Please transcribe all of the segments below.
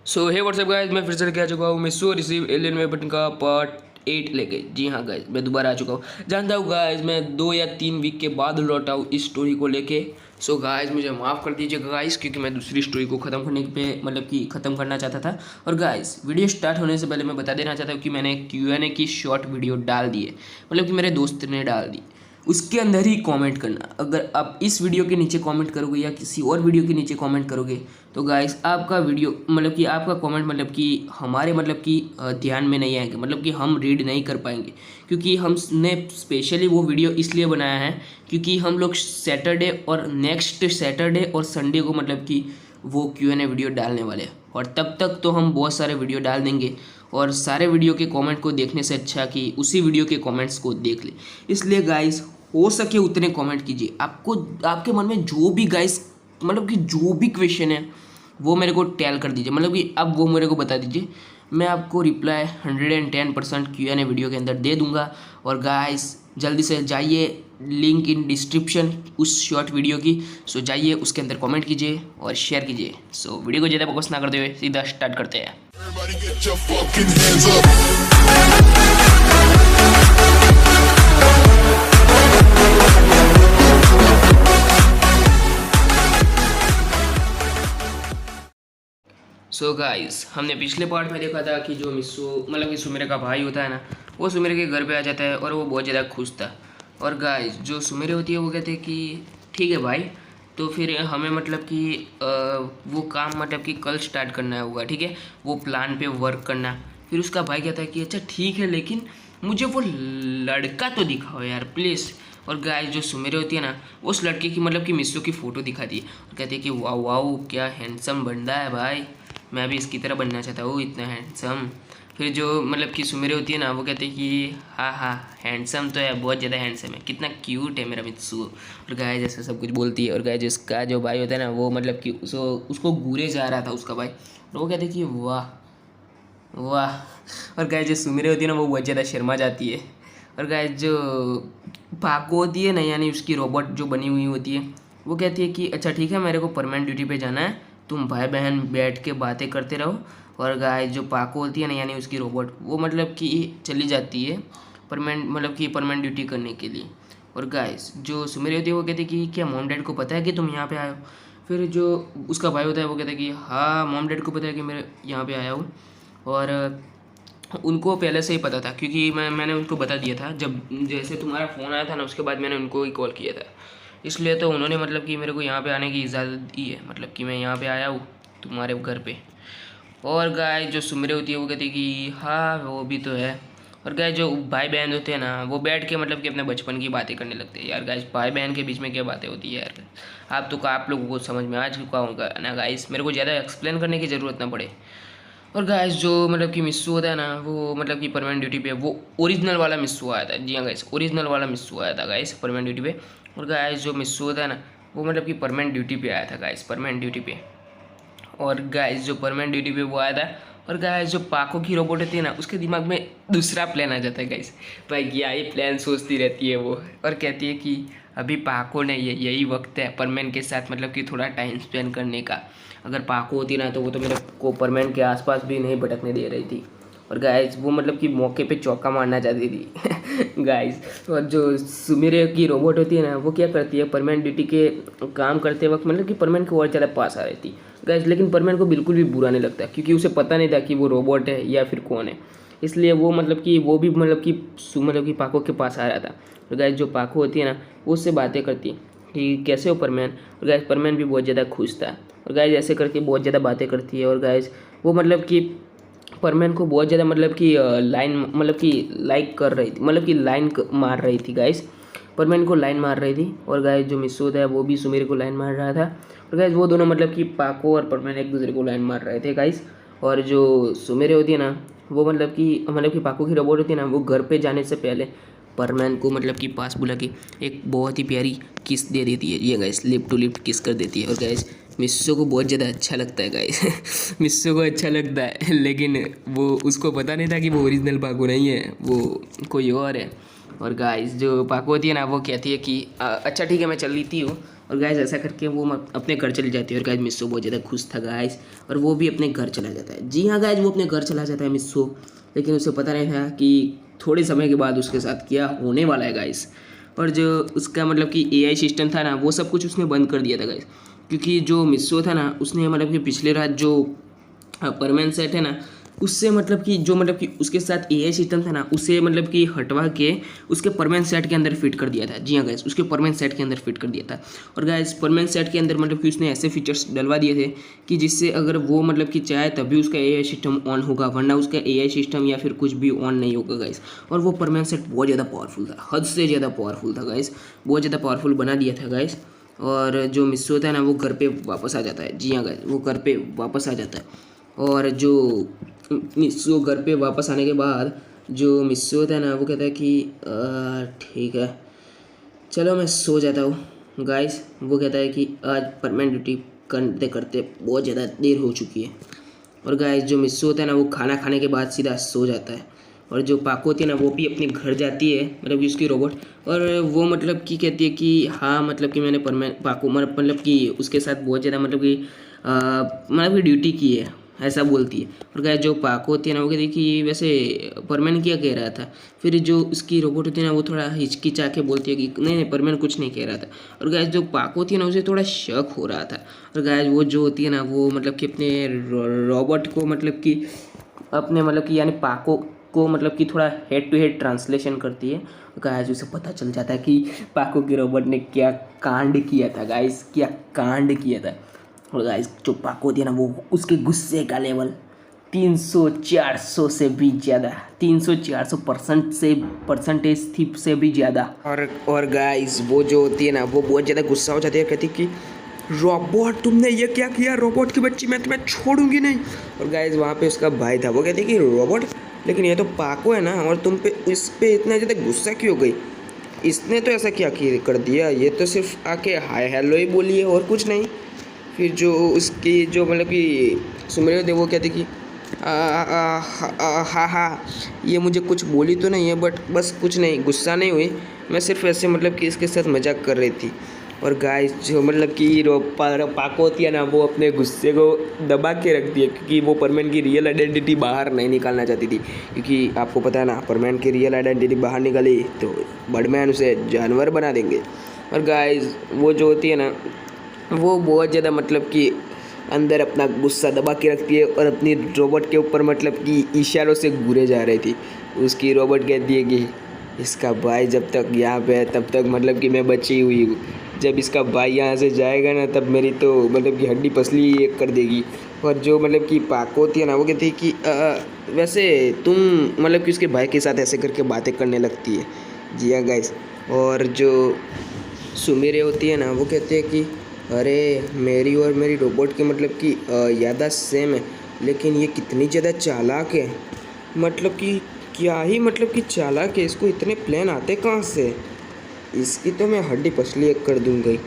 सो हे WhatsApp guys, मैं फिर से लेके आ चुका हूँ मिसो रिसीव एलियन वेपन का पार्ट 8 लेके। जी हाँ गाइस, मैं दोबारा आ चुका हूँ। जानता हूँ गाइस, मैं 2 या 3 वीक के बाद लौटा हूँ इस स्टोरी को लेके। सो गाइस मुझे माफ़ कर दीजिएगा गाइस, क्योंकि मैं दूसरी स्टोरी को ख़त्म करने पे मतलब कि ख़त्म करना चाहता था। और गाइस वीडियो स्टार्ट होने से पहले मैं बता देना चाहता हूँ कि मैंने Q&A की शॉर्ट वीडियो डाल दी है, मतलब कि मेरे दोस्त ने डाल दी। उसके अंदर ही कमेंट करना। अगर आप इस वीडियो के नीचे कमेंट करोगे या किसी और वीडियो के नीचे कमेंट करोगे तो गाइस आपका वीडियो मतलब कि आपका कमेंट मतलब कि हमारे मतलब कि ध्यान में नहीं आएंगे, मतलब कि हम रीड नहीं कर पाएंगे। क्योंकि हमने स्पेशली वो वीडियो इसलिए बनाया है क्योंकि हम लोग सैटरडे और नेक्स्ट सैटरडे और संडे को मतलब कि वो Q&A वीडियो डालने वाले हैं। और तब तक तो हम बहुत सारे वीडियो डाल देंगे, और सारे वीडियो के कमेंट को देखने से अच्छा कि उसी वीडियो के कमेंट्स को देख ले। इसलिए गाइस हो सके उतने कमेंट कीजिए। आपको आपके मन में जो भी गाइस मतलब कि जो भी क्वेश्चन है वो मेरे को टेल कर दीजिए, मतलब कि अब वो मेरे को बता दीजिए। मैं आपको रिप्लाई 110% Q&A वीडियो के अंदर दे दूंगा। और गाइस जल्दी से जाइए, लिंक इन डिस्क्रिप्शन उस शॉर्ट वीडियो की। सो जाइए, उसके अंदर कमेंट कीजिए और शेयर कीजिए। सो वीडियो को ज़्यादा फोकस ना करते हुए सीधा स्टार्ट करते हैं। Everybody get your fucking hands up. So guys हमने पिछले पार्ट में देखा था कि जो मिस्सू मतलब कि सुमेरे का भाई होता है ना, वो सुमेरे के घर पे आ जाता है और वो बहुत ज़्यादा खुश था। और गाइस जो सुमेरे होती है वो कहते हैं कि ठीक है भाई, तो फिर हमें मतलब कि वो काम मतलब कि कल स्टार्ट करना होगा, ठीक है, वो प्लान पे वर्क करना। फिर उसका भाई कहता है कि अच्छा ठीक है, लेकिन मुझे वो लड़का तो दिखाओ यार प्लीज़। और गाइस जो सुमेरे होती है ना, उस लड़के की मतलब कि मिस्सू की फ़ोटो दिखाती है और कहती है कि वाह वाह क्या हैंडसम बंदा है भाई, मैं भी इसकी तरह बनना चाहता हूँ, इतना हैंडसम। फिर जो मतलब कि सुमेरे होती है ना, वो कहते हैं कि हाँ हाँ हैंडसम तो है, बहुत ज़्यादा हैंडसम है, कितना क्यूट है मेरा मित्सू। और गाय जैसे सब कुछ बोलती है। और गाय जिसका जो भाई होता है ना, वो मतलब कि उसको घूरे जा रहा था उसका भाई, और वो कहते हैं कि वाह वाह। और गाय जो सुमेरे होती है ना, वो बहुत ज़्यादा शर्मा जाती है। और गाय जो पाको होती है ना, यानी उसकी रोबोट जो बनी हुई होती है, वो कहती है कि अच्छा ठीक है, मेरे को परमानेंट ड्यूटी पे जाना है, तुम भाई बहन बैठ के बातें करते रहो। और गाय जो पाको होती है ना, यानी उसकी रोबोट, वो मतलब कि चली जाती है परमानेंट मतलब कि परमानेंट ड्यूटी करने के लिए। और गाइस जो सुमेरी होती है वो कहती है कि क्या मॉम डैड को पता है कि तुम यहाँ पे आए हो। फिर जो उसका भाई होता है वो कहता है कि हाँ मॉम डैड को पता है कि मैं यहाँ पे आया हूँ। और उनको पहले से ही पता था, क्योंकि मैंने उनको बता दिया था जब जैसे तुम्हारा फ़ोन आया था ना, उसके बाद मैंने उनको ही कॉल किया था। इसलिए तो उन्होंने मतलब कि मेरे को यहाँ पे आने की इजाज़त दी है, मतलब कि मैं यहाँ पे आया हूँ तुम्हारे घर पे। और गाय जो सुमरे होती है वो कहती है कि हाँ वो भी तो है। और गाय जो भाई बहन होते हैं ना, वो बैठ के मतलब कि अपने बचपन की बातें करने लगते हैं। यार गाइस भाई बहन के बीच में क्या बातें होती है यार, आप लोगों को समझ में आ चुका होगा ना गाइस, मेरे को ज़्यादा एक्सप्लेन करने की ज़रूरत ना पड़े। और गाइस जो मतलब कि मिस्सू होता है ना, वो मतलब कि परमानेंट ड्यूटी पे, वो ओरिजिनल वाला मिस्सू आया था। जी हाँ गाइस, ओरिजिनल वाला मिस्सू आया था गाइस परमानेंट ड्यूटी पे। और गाइस जो मिस्सू होता है ना, वो मतलब कि परमानेंट ड्यूटी पे आया था गाइस, परमानेंट ड्यूटी पे। और गाइस जो परमानेंट ड्यूटी पे वो आया था। और गाइस जो पाको की रोबोट होती है ना, उसके दिमाग में दूसरा प्लान आ जाता है गाइस। भाई क्या ही प्लान सोचती रहती है वो, और कहती है कि अभी पाको ने यही वक्त है परमैन के साथ मतलब कि थोड़ा टाइम स्पेंड करने का। अगर पाको होती ना तो वो तो मेरे को परमैन के आसपास भी नहीं भटकने दे रही थी। और गाइस वो मतलब कि मौके पे चौका मारना चाहती थी गाइस। और जो सुमेरे की रोबोट होती है ना, वो क्या करती है परमैन ड्यूटी के काम करते वक्त मतलब कि परमैन को और ज़्यादा पास आ रही थी गाइस। लेकिन परमैन को बिल्कुल भी बुरा नहीं लगता, क्योंकि उसे पता नहीं था कि वो रोबोट है या फिर कौन है। इसलिए वो मतलब कि वो भी मतलब कि पाको के पास आ रहा था। और गाइस जो पाको होती है ना, वो उससे बातें करती है कि कैसे हो परमैन। और गाइस परमैन भी बहुत ज़्यादा खुश था। और गाइस ऐसे करके बहुत ज़्यादा बातें करती है। और गाइस वो मतलब कि परमैन को बहुत ज़्यादा मतलब कि लाइन मतलब कि लाइक कर रही थी, मतलब कि लाइन मार रही थी गाइस, परमैन को लाइन मार रही थी। और गाइस जो मिस्सू है वो भी सुमेर को लाइन मार रहा था। और गाइस वो दोनों मतलब कि पाको और परमैन एक दूसरे को लाइन मार रहे थे गाइस। और जो सुमेरे होती है ना, वो मतलब कि पाको की रोबोट होती है ना, वो घर पे जाने से पहले परमैन को मतलब कि पास बुला के एक बहुत ही प्यारी किस दे देती है। ये गाइस लिप टू लिप किस कर देती है। और गाइस मिस्सू को बहुत ज़्यादा अच्छा लगता है गाइस मिस्सू को अच्छा लगता है, लेकिन वो उसको पता नहीं था कि वो ओरिजिनल पाको नहीं है, वो कोई और है। और गाइस जो पाको होती है ना, वो कहती है कि अच्छा ठीक है मैं चल लेती हूँ, और गाइस ऐसा करके वो अपने घर चली जाती है। और गाइस मिस्सो बहुत ज़्यादा खुश था गाइस, और वो भी अपने घर चला जाता है। जी हाँ गाइस, वो अपने घर चला जाता है मिस्सो, लेकिन उसे पता नहीं था कि थोड़े समय के बाद उसके साथ क्या होने वाला है गाइस। और जो उसका मतलब कि AI सिस्टम था ना, वो सब कुछ उसने बंद कर दिया था गाइस, क्योंकि जो मिस्सो था ना, उसने मतलब कि पिछले रात जो परमानेंट सेट है ना, उससे मतलब कि जो मतलब कि उसके साथ AI सिस्टम था ना, उसे मतलब कि हटवा के उसके परमानेंट सेट के अंदर फिट कर दिया था। जी हाँ गाइस, उसके परमानेंट सेट के अंदर फिट कर दिया था। और गाइस परमानेंट सेट के अंदर मतलब कि उसने ऐसे फीचर्स डलवा दिए थे कि जिससे अगर वो मतलब कि चाहे तभी उसका AI सिस्टम ऑन होगा, वरना उसका AI सिस्टम या फिर कुछ भी ऑन नहीं होगा गाइस। और वो परमानेंट सेट बहुत ज़्यादा पावरफुल था, हद से ज़्यादा पावरफुल था गाइस, बहुत ज़्यादा पावरफुल बना दिया था गाइस। और जो मिस्सो था ना, वो घर पे वापस आ जाता है। जी हाँ गाइस, वो घर पे वापस आ जाता है। और जो मिस्सो घर पे वापस आने के बाद जो मिस्सो होता है ना, वो कहता है कि ठीक है, चलो मैं सो जाता हूँ गाइस। वो कहता है कि आज परमानेंट ड्यूटी करते करते बहुत ज़्यादा देर हो चुकी है। और गाइस जो मिस्सो होता है ना, वो खाना खाने के बाद सीधा सो जाता है। और जो पाको होती है ना, वो भी अपने घर जाती है, मतलब कि उसकी रोबोट। और वो मतलब कि कहती है कि हाँ, मतलब कि मैंने परमानेंट पाको मतलब कि उसके साथ बहुत ज़्यादा मतलब कि मतलब कि ड्यूटी की है, ऐसा बोलती है। और गाइस जो पाको होती है ना, वो कहती है कि वैसे परमानेंट क्या कह रहा था। फिर जो उसकी रोबोट होती है ना, वो थोड़ा हिचकिचा के बोलती है कि नहीं नहीं, परमानेंट कुछ नहीं कह रहा था। और गाइस जो पाको होती है ना, उसे थोड़ा शक हो रहा था। और गाइस वो जो होती है ना, वो मतलब कि अपने रोबोट को मतलब कि अपने मतलब कि यानी पाको को मतलब कि थोड़ा हेड टू हेड ट्रांसलेशन करती है। गाइस उसे पता चल जाता है कि पाको के रोबोट ने क्या कांड किया था गाइस, क्या कांड किया था। और गाइस जो पाको होती है ना, वो उसके गुस्से का लेवल 300-400 से भी ज़्यादा, 300-400% से परसेंटेज थी से भी ज़्यादा। और गाइस वो जो होती है ना, वो बहुत ज़्यादा गुस्सा हो जाती है, कहती कि रोबोट तुमने ये क्या किया, रोबोट की बच्ची, मैं तुम्हें छोड़ूंगी नहीं। और गाइस वहाँ पे उसका भाई था, वो कहती कि रोबोट, लेकिन ये तो पाको है ना, और तुम पे इस पे इतना ज़्यादा गुस्सा क्यों हो गई, इसने तो ऐसा क्या कर दिया, ये तो सिर्फ आके हाय हेलो ही बोली है और कुछ नहीं। फिर जो उसकी जो मतलब कि सुमेर होती है, वो कहती कि हाँ हाँ, ये मुझे कुछ बोली तो नहीं है, बट बस कुछ नहीं, गुस्सा नहीं हुई, मैं सिर्फ ऐसे मतलब कि इसके साथ मजाक कर रही थी। और गाइस जो मतलब कि पाको होती है ना, वो अपने गुस्से को दबा के रखती है, क्योंकि वो परमैन की रियल आइडेंटिटी बाहर नहीं निकालना चाहती थी। क्योंकि आपको पता है ना, परमैन की रियल आइडेंटिटी बाहर निकाली तो बड़मैन उसे जानवर बना देंगे। और गाइस वो जो होती है ना, वो बहुत ज़्यादा मतलब कि अंदर अपना गुस्सा दबा के रखती है, और अपनी रोबोट के ऊपर मतलब कि इशारों से घूरे जा रही थी। उसकी रोबोट कहती है कि इसका भाई जब तक यहाँ पे है तब तक मतलब कि मैं बची हुई हूँ, जब इसका भाई यहाँ से जाएगा ना, तब मेरी तो मतलब कि हड्डी पसली एक कर देगी। और जो मतलब कि पाको होती है ना, वो कहती है कि वैसे तुम मतलब कि उसके भाई के साथ ऐसे करके बातें करने लगती है। जी हाँ गाइस। और जो सुमेरे होती है ना, वो कहते हैं कि अरे मेरी और मेरी रोबोट की मतलब कि याददाश्त सेम है, लेकिन ये कितनी ज़्यादा चालाक है, मतलब कि क्या ही मतलब कि चालाक है, इसको इतने प्लान आते कहाँ से, इसकी तो मैं हड्डी पसली एक कर दूँगी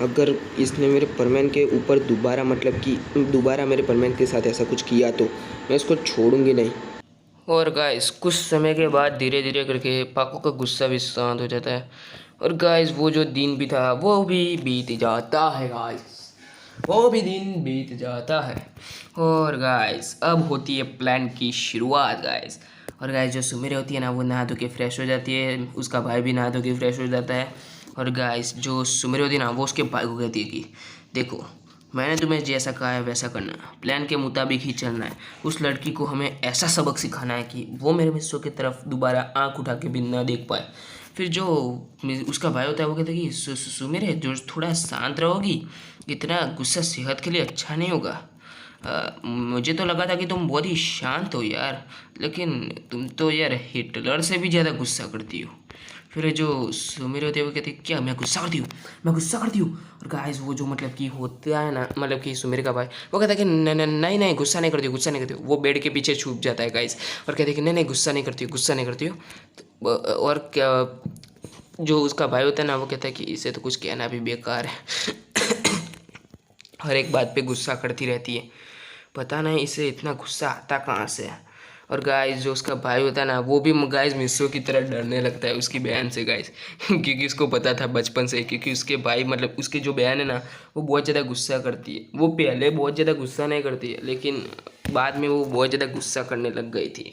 अगर इसने मेरे परमैन के ऊपर दोबारा मतलब कि दोबारा मेरे परमैन के साथ ऐसा कुछ किया तो मैं इसको छोड़ूंगी नहीं। और गाइस कुछ समय के बाद धीरे धीरे करके पाको का गुस्सा भी शांत हो जाता है। और गाइस वो जो दिन भी था वो भी बीत जाता है गाइस, वो भी दिन बीत जाता है। और गाइस अब होती है प्लान की शुरुआत गाइस। और गाइस जो सुमेरे होती है ना, वो नहा धो के फ्रेश हो जाती है, उसका भाई भी नहा धो के फ्रेश हो जाता है। और गाइस जो सुमेरे होती है ना, वो उसके भाई को कहती है कि देखो, मैंने तुम्हें जैसा कहा है वैसा करना है, प्लान के मुताबिक ही चलना है। उस लड़की को हमें ऐसा सबक सिखाना है कि वो मेरे मिस्सों की तरफ दोबारा आंख उठा के भी ना देख पाए। फिर जो उसका भाई होता है, वो कहता है कि सुमेरे जो थोड़ा शांत रहोगी, इतना गुस्सा सेहत के लिए अच्छा नहीं होगा। मुझे तो लगा था कि तुम बहुत ही शांत हो यार, लेकिन तुम तो यार हिटलर से भी ज़्यादा गुस्सा करती हो। फिर जो सुमेरे होते हैं, वो कहते हैं क्या मैं गुस्सा करती हूँ, मैं गुस्सा करती हूँ। और गाइस वो जो मतलब कि होता है ना, मतलब कि सुमेरे का भाई, वो कहता है कि नहीं नहीं गुस्सा नहीं करती हूँ, गुस्सा नहीं करती हूँ। वो बेड के पीछे छुप जाता है गाइस, और कहते हैं कि नहीं नहीं गुस्सा नहीं करती हूँ, गुस्सा नहीं करती हूँ। और क्या जो उसका भाई होता है ना, वो कहता है कि इसे तो कुछ कहना भी बेकार है हर एक बात पे गुस्सा करती रहती है, पता नहीं इसे इतना गुस्सा आता कहाँ से है। और गाइस जो उसका भाई होता है ना वो भी गाइस मिस्सो की तरह डरने लगता है उसकी बहन से गाइस क्योंकि उसको पता था बचपन से, क्योंकि उसके भाई मतलब उसकी जो बहन है ना वो बहुत ज़्यादा गुस्सा करती है। वो पहले बहुत ज़्यादा गुस्सा नहीं करती है लेकिन बाद में वो बहुत ज़्यादा गुस्सा करने लग गई थी।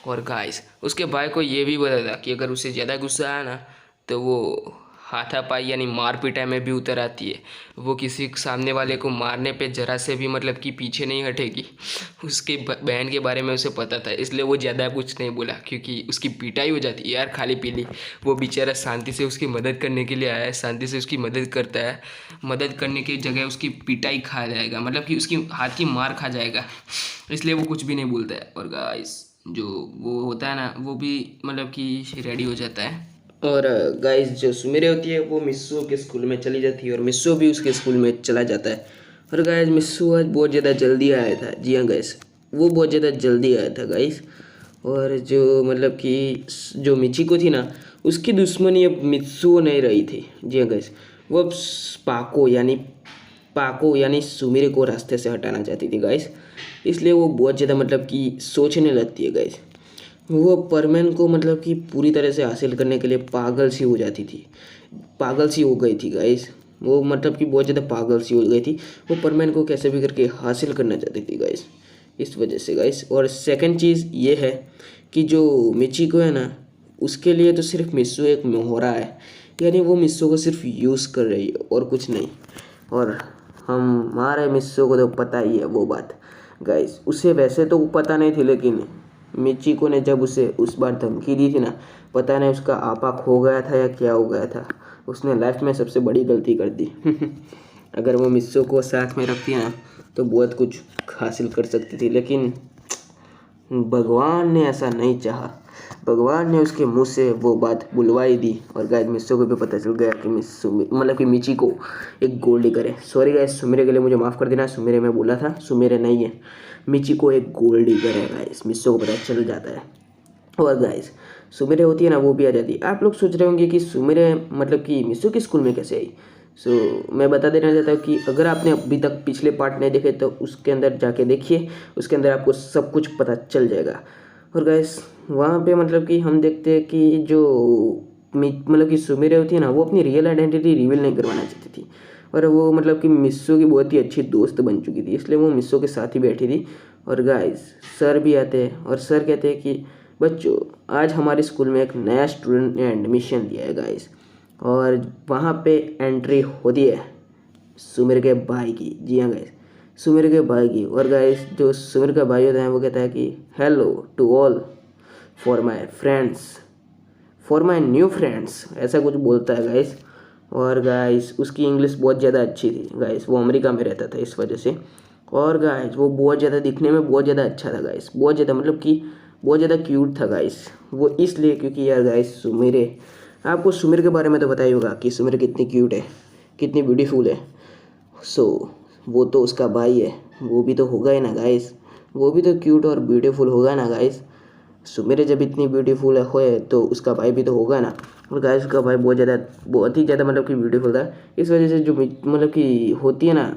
और गाइस उसके भाई को ये भी पता था कि अगर उसे ज़्यादा गुस्सा आया ना तो वो हाथापाई यानी मार पिटाई में भी उतर आती है। वो किसी सामने वाले को मारने पे जरा से भी मतलब कि पीछे नहीं हटेगी। उसके बहन के बारे में उसे पता था इसलिए वो ज़्यादा कुछ नहीं बोला, क्योंकि उसकी पिटाई हो जाती है यार खाली पीली। वो बेचारा शांति से उसकी मदद करने के लिए आया है, शांति से उसकी मदद करता है, मदद करने की जगह उसकी पिटाई खा जाएगा, मतलब कि उसकी हाथ की मार खा जाएगा, इसलिए वो कुछ भी नहीं बोलता है। और गाइस जो वो होता है ना वो भी मतलब कि रेडी हो जाता है। और गाइस जो सुमिरे होती है वो मिस्सू के स्कूल में चली जाती है और मिस्सू भी उसके स्कूल में चला जाता है। और गाइस मिस्सू आज बहुत ज़्यादा जल्दी आया था। जी हाँ गाइस, वो बहुत ज़्यादा जल्दी आया था गाइस। और जो मतलब कि जो मिचिको थी ना उसकी दुश्मनी अब मित्सुओ नहीं रही थी। जी हाँ गाइस, वो अब पाको यानी सुमिरे को रास्ते से हटाना चाहती थी गाइस। इसलिए वो बहुत ज़्यादा मतलब कि सोचने लगती है गाइस। वो परमैन को मतलब कि पूरी तरह से हासिल करने के लिए पागल सी हो जाती थी, पागल सी हो गई थी गाइस। वो मतलब कि बहुत ज़्यादा पागल सी हो गई थी। वो परमैन को कैसे भी करके हासिल करना चाहती थी गाइस, इस वजह से गाइस। और सेकंड चीज़ ये है कि जो मिचिको है ना उसके लिए तो सिर्फ मिस्सू एक मोहरा है, यानी वो मिस्सू को सिर्फ यूज़ कर रही है और कुछ नहीं। और हमारे मिस्सू को तो पता ही है वो बात गाइस। उसे वैसे तो पता नहीं थी लेकिन मिचिको ने जब उसे उस बार धमकी दी थी ना, पता नहीं उसका आपा खो गया था या क्या हो गया था। उसने लाइफ में सबसे बड़ी गलती कर दी अगर वो मिस्सो को साथ में रखती ना तो बहुत कुछ हासिल कर सकती थी, लेकिन भगवान ने ऐसा नहीं चाहा। भगवान ने उसके मुंह से वो बात बुलवाई दी। और गाइस मिस्सो को भी पता चल गया कि मिस्सो मतलब कि मिचिको एक गोल्ड डिगर है। सॉरी गाइस, सुमेरे के लिए मुझे माफ़ कर देना, सुमेरे में बोला था, सुमेरे नहीं है, मिचिको एक गोल्ड डिगर है गाइस। मिस्सो को पता चल जाता है। और गाइस सुमेरे होती है ना वो भी आ जाती है। आप लोग सोच रहे होंगे कि सुमेरे मतलब कि मिस्सो के स्कूल में कैसे आई। मैं बता देना चाहता हूँ कि अगर आपने अभी तक पिछले पार्ट नहीं देखे तो उसके अंदर जाके देखिए, उसके अंदर आपको सब कुछ पता चल जाएगा। और गाइस वहाँ पे मतलब कि हम देखते हैं कि जो मतलब कि सुमेरे होती है ना वो अपनी रियल आइडेंटिटी रिवील नहीं करवाना चाहती थी। और वो मतलब कि मिस्सो की बहुत ही अच्छी दोस्त बन चुकी थी, इसलिए वो मिस्सो के साथ ही बैठी थी। और गाइस सर भी आते हैं और सर कहते हैं कि बच्चों आज हमारे स्कूल में एक नया स्टूडेंट ने एडमिशन लिया है गाइस। और वहाँ पे एंट्री होती है सुमिर के भाई की। जी हाँ गाइस, सुमिर के भाई की। और गाइस जो सुमिर का भाई होता है वो कहता है कि hello to all for my friends, for my new friends, ऐसा कुछ बोलता है गाइस। और गाइस उसकी इंग्लिश बहुत ज़्यादा अच्छी थी गाइस, वो अमेरिका में रहता था इस वजह से। और गाइस वो बहुत ज़्यादा दिखने में बहुत ज़्यादा अच्छा था गाइस, बहुत ज़्यादा मतलब कि बहुत ज़्यादा क्यूट था गाइस। वो इसलिए क्योंकि यार गाइस सुमिरे, आपको सुमिर के बारे में तो पता ही होगा कि सुमिर कितनी क्यूट है, कितनी ब्यूटीफुल है। वो तो उसका भाई है, वो भी तो होगा ही ना गाइस, वो भी तो क्यूट और ब्यूटीफुल होगा ना गाइस। सुमिरे जब इतनी ब्यूटीफुल है तो उसका भाई भी तो होगा ना। और गाइस उसका भाई बहुत ही ज़्यादा मतलब कि ब्यूटीफुल था। इस वजह से जो मतलब कि होती है ना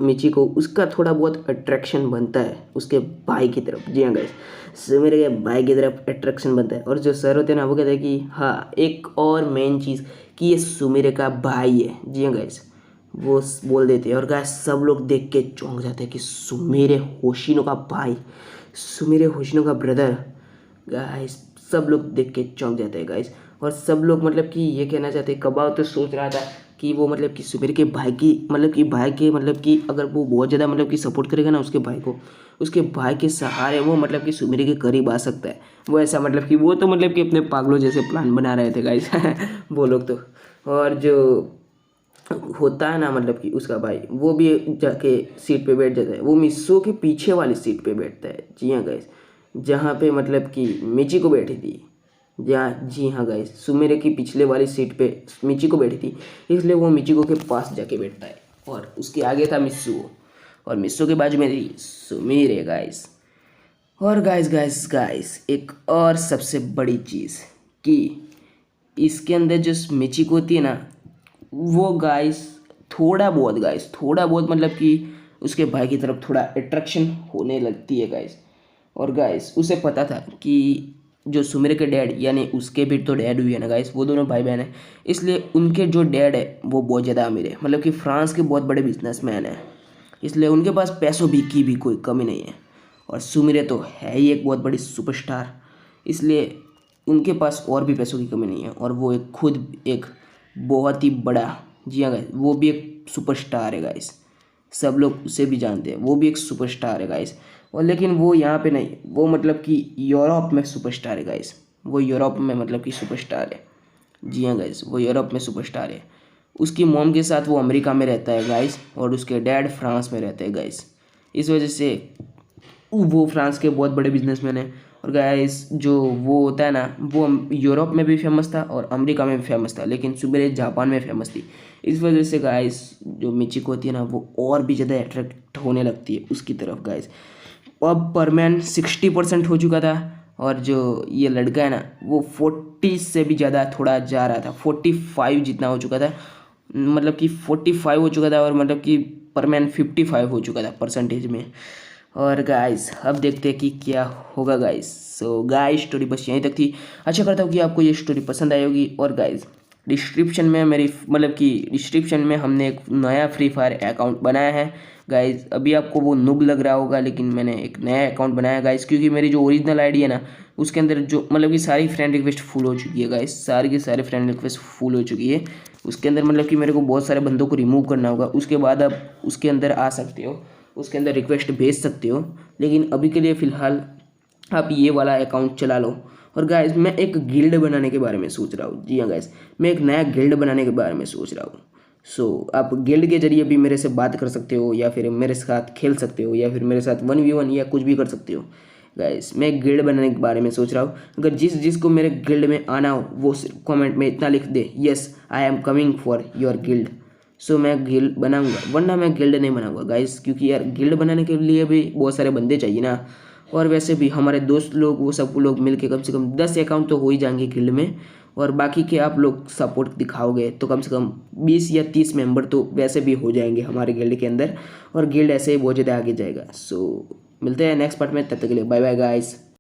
मिचिको, उसका थोड़ा बहुत अट्रैक्शन बनता है उसके भाई की तरफ। जी हाँ गाइस, सुमिरे के भाई की तरफ अट्रैक्शन बनता है। और जो सर होते हैं ना वो कहते हैं कि हाँ एक और मेन चीज़ कि ये सुमिरे का भाई है। जी हाँ गाइस, वो बोल देते हैं। और गाइस सब लोग देख के चौंक जाते हैं कि सुमिरे होशिनो का भाई, सुमिरे होशिनो का ब्रदर। गाइस सब लोग देख के चौंक जाते हैं गाइस। और सब लोग मतलब कि ये कहना चाहते हैं, कबाव तो सोच रहा था कि वो मतलब कि सुमिर के भाई की मतलब कि अगर वो बहुत ज़्यादा मतलब कि सपोर्ट करेगा ना उसके भाई को, उसके भाई के सहारे वो मतलब कि सुमिर के करीब आ सकता है। वो ऐसा मतलब कि वो तो मतलब कि अपने पागलों जैसे प्लान बना रहे थे गाइस वो लोग तो। और जो होता है ना मतलब कि उसका भाई वो भी जाके सीट पे बैठ जाता है, वो मिस्सो के पीछे वाली सीट पे बैठता है। जी हाँ गाइस, जहाँ पे मतलब कि मिची को बैठी थी, जहाँ जी हाँ गाइस सुमेरे की पिछले वाली सीट पे मिची को बैठी थी, इसलिए वो मिचिको के पास जाके बैठता है। और उसके आगे था मिस्सू और मिस्सू के बाजू में थी सुमेरे गाइस। और गाइस गाइस गाइस एक और सबसे बड़ी चीज़ कि इसके अंदर जो मिचिको होती है ना वो गाइस थोड़ा बहुत मतलब कि उसके भाई की तरफ थोड़ा अट्रैक्शन होने लगती है गाइस। और गाइस उसे पता था कि जो सुमिर के डैड यानी उसके भी तो डैड हुई है ना गाइस, वो दोनों भाई बहन हैं, इसलिए उनके जो डैड है वो बहुत ज़्यादा अमीर है, मतलब कि फ्रांस के बहुत बड़े बिजनेसमैन हैं, इसलिए उनके पास पैसों की भी कोई कमी नहीं है। और सुमिरे तो है ही एक बहुत बड़ी सुपरस्टार, इसलिए उनके पास और भी पैसों की कमी नहीं है। और वो एक खुद एक बहुत ही बड़ा, जी हाँ गाइस, वो भी एक सुपरस्टार है गाइस, सब लोग उसे भी जानते हैं, वो भी एक सुपरस्टार है गाइस। और लेकिन वो यहाँ पे नहीं, वो मतलब कि यूरोप में सुपरस्टार है गाइस, वो यूरोप में मतलब कि सुपरस्टार है। जी हाँ गाइस, वो यूरोप में सुपरस्टार है। उसकी मॉम के साथ वो अमेरिका में रहता है गाइस, और उसके डैड फ्रांस में रहते हैं गाइस। इस वजह से वो फ्रांस के बहुत बड़े बिजनेसमैन हैं। और गाइस जो वो होता है ना, वो यूरोप में भी फेमस था और अमेरिका में भी फेमस था, लेकिन सुबह जापान में फेमस थी। इस वजह से गाइस जो मिचिको होती है ना, वो और भी ज़्यादा अट्रैक्ट होने लगती है उसकी तरफ गाइस। अब परमैन 60% हो चुका था, और जो ये लड़का है ना, वो 40 से भी ज़्यादा थोड़ा जा रहा था, 45 जितना हो चुका था, मतलब कि 45 हो चुका था, और मतलब कि परमैन 55 हो चुका था परसेंटेज में। और गाइस अब देखते हैं कि क्या होगा गाइस। सो गाइस स्टोरी बस यहीं तक थी। आशा करता हूँ कि आपको ये स्टोरी पसंद आई होगी। और गाइस डिस्क्रिप्शन में मेरी मतलब कि डिस्क्रिप्शन में हमने एक नया फ्री फायर अकाउंट बनाया है गाइस। अभी आपको वो नुब लग रहा होगा, लेकिन मैंने एक नया अकाउंट बनाया है गाइस, क्योंकि मेरी जो ओरिजिनल आईडी है ना, उसके अंदर जो मतलब कि सारी फ्रेंड रिक्वेस्ट फुल हो चुकी है गाइस, सारी की सारी फ्रेंड रिक्वेस्ट फुल हो चुकी है। उसके अंदर मतलब कि मेरे को बहुत सारे बंदों को रिमूव करना होगा, उसके बाद आप उसके अंदर आ सकते हो, उसके अंदर रिक्वेस्ट भेज सकते हो। लेकिन अभी के लिए फ़िलहाल आप ये वाला अकाउंट चला लो। और गाइस मैं एक गिल्ड बनाने के बारे में सोच रहा हूँ। जी हाँ गाइस, मैं एक नया गिल्ड बनाने के बारे में सोच रहा हूँ। आप गिल्ड के जरिए भी मेरे से बात कर सकते हो, या फिर मेरे साथ खेल सकते हो, या फिर मेरे साथ 1v1 या कुछ भी कर सकते हो। गाइस मैं एक गिल्ड बनाने के बारे में सोच रहा हूँ। अगर जिसको मेरे गिल्ड में आना हो वो कमेंट में इतना लिख दे, yes I am coming for your guild, so मैं गिल्ड बनाऊंगा, वरना मैं गिल्ड नहीं बनाऊंगा गाइस, क्योंकि यार गिल्ड बनाने के लिए भी बहुत सारे बंदे चाहिए ना। और वैसे भी हमारे दोस्त लोग वो सब लोग मिलके कम से कम 10 अकाउंट तो हो ही जाएंगे गिल्ड में, और बाकी के आप लोग सपोर्ट दिखाओगे तो कम से कम 20 या 30 मेंबर तो वैसे भी हो जाएंगे हमारे गिल्ड के अंदर, और गिल्ड ऐसे ही बहुत ज़्यादा आगे जाएगा। सो मिलते हैं नेक्स्ट पार्ट में, तब तक के लिए बाय बाय गाइस।